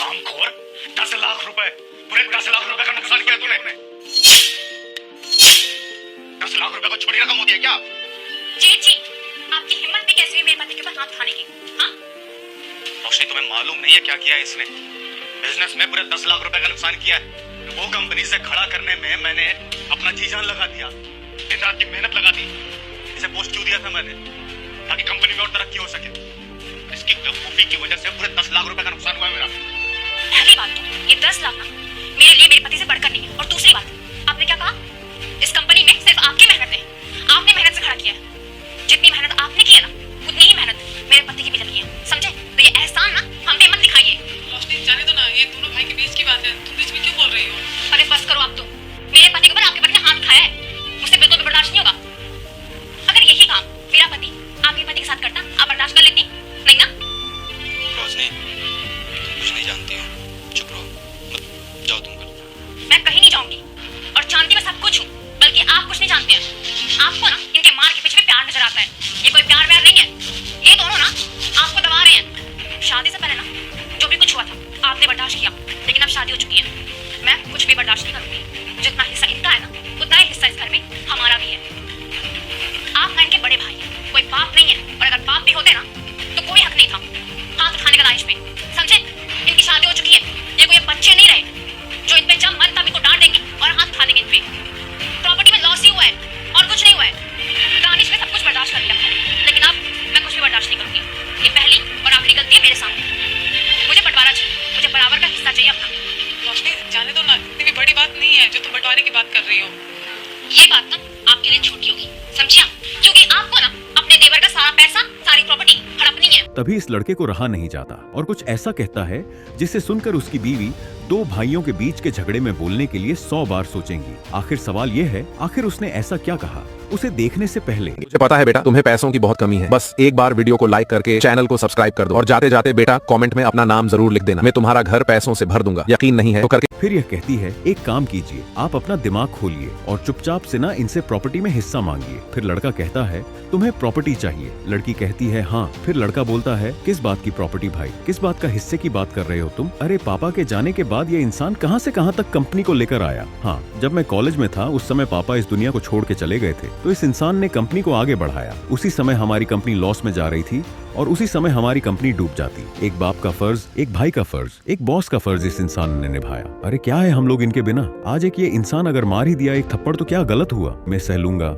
हरामखोर, 10 लाख रुपए, पूरे 10 लाख रुपए का नुकसान किया तूने। 10 लाख रुपए को छोटी रकम होती है क्या? जेठ जी, आपकी हिम्मत भी कैसी है मेरे पति के ऊपर हाथ उठाने की? हाँ, रोशनी, तुम्हें मालूम नहीं है क्या किया है इसने? बिजनेस में पूरे 10 लाख रुपए का नुकसान किया है। वो कंपनी से खड़ा करने में मैंने अपना जी जान लगा दिया, दिन रात की मेहनत लगा दी। इसे पोस्ट क्यों दिया था मैंने? ताकि कंपनी में और तरक्की हो सके। इसकी बेवकूफी की वजह से पूरे 10 लाख रुपए का नुकसान हुआ है मेरा। पहली बात तो ये 10 लाख ना मेरे लिए मेरे पति से बढ़कर नहीं है। और दूसरी बात, आपने क्या कहा? इस कंपनी में सिर्फ आपकी मेहनत है, आपने मेहनत से खड़ा किया है। जितनी मेहनत आपने की है ना, उतनी ही मेहनत मेरे पति की भी लगी है, समझे? तो ये एहसान ना हम पे मत दिखाइए। रोशनी, जाने दो ना, ये दोनों भाई के बीच की बात है, तुम बीच में क्यों बोल रही हो? अरे बस करो आप तो। मेरे पति के ऊपर आपके पति ने हाथ उठाया है, मुझसे बिल्कुल भी बर्दाश्त नहीं होगा। अगर यही काम मेरा पति आपके पति के साथ करता, आप बर्दाश्त कर लेती? नहीं ना? रोशनी, तुम कुछ नहीं जानती हो, चुप रहो, जाओ तुम घर। मैं कहीं नहीं जाऊंगी और जानती मैं सब कुछ हूँ, बल्कि आप कुछ नहीं जानते हैं। आपको ना इनके मार के पीछे भी प्यार नजर आता है। ये कोई प्यार व्यार नहीं है, ये दोनों ना आपको दबा रहे हैं। शादी से पहले ना जो भी कुछ हुआ था आपने बर्दाश्त किया, लेकिन अब शादी हो चुकी है, मैं कुछ भी बर्दाश्त नहीं करूंगी। जितना हिस्सा इनका है ना, उतना ही हिस्सा इस घर में हमारा भी है। आप ना इनके बड़े भाई हैं, कोई बाप नहीं है, और अगर बाप भी होते ना तो कोई हक नहीं था हाथ उठाने का लाइश पे, समझे? इनकी शादी हो चुकी है, ये कोई बच्चे नहीं रहे जो इन पे जब मन तब इनको डांट देंगे और हाथ उठा देंगे इन पे। प्रॉपर्टी में लॉस ही हुआ है और कुछ नहीं हुआ है। दानिश में सब कुछ बर्दाश्त कर लिया, लेकिन अब मैं कुछ भी बर्दाश्त नहीं करूंगी। ये पहली और आखिरी गलती है मेरे सामने। मुझे बंटवारा चाहिए, मुझे बराबर का हिस्सा चाहिए अपना। रोशनी, जाने दो ना, इतनी भी बड़ी बात नहीं है जो तुम बंटवारे की बात कर रही हो। ये बात ना आपके लिए छोटी होगी, समझिए? क्योंकि आपको ना अपने देवर का सारा पैसा, सारी प्रॉपर्टी हड़पनी है। तभी इस लड़के को रहा नहीं जाता और कुछ ऐसा कहता है जिसे सुनकर उसकी बीवी दो भाइयों के बीच के झगड़े में बोलने के लिए 100 बार सोचेंगी। आखिर सवाल ये है, आखिर उसने ऐसा क्या कहा? उसे देखने से पहले मुझे पता है बेटा, तुम्हें पैसों की बहुत कमी है। बस एक बार वीडियो को लाइक करके चैनल को सब्सक्राइब कर दो और जाते जाते बेटा कमेंट में अपना नाम जरूर लिख देना। मैं तुम्हारा घर पैसों से भर दूंगा। यकीन नहीं है तो करके। फिर यह कहती है, एक काम कीजिए, आप अपना दिमाग खोलिए और चुपचाप से ना इनसे प्रॉपर्टी में हिस्सा मांगिए। फिर लड़का कहता है, तुम्हें प्रॉपर्टी चाहिए? लड़की कहती है हाँ। फिर लड़का बोलता है, किस बात की प्रॉपर्टी भाई? किस बात का हिस्से की बात कर रहे हो तुम? अरे पापा के जाने के बाद ये इंसान कहाँ से कहाँ तक कंपनी को लेकर आया। हाँ, जब मैं कॉलेज में था उस समय पापा इस दुनिया को छोड़ के चले गए थे, तो इस इंसान ने कंपनी को आगे बढ़ाया। उसी समय हमारी कंपनी लॉस में जा रही थी और उसी समय हमारी कंपनी डूब जाती। एक बाप का फर्ज, एक भाई का फर्ज, एक बॉस का फर्ज इस इंसान ने निभाया। अरे क्या है हम लोग इनके बिना? आज एक ये इंसान अगर मार ही दिया एक थप्पड़ तो क्या गलत हुआ? मैं सह लूंगा,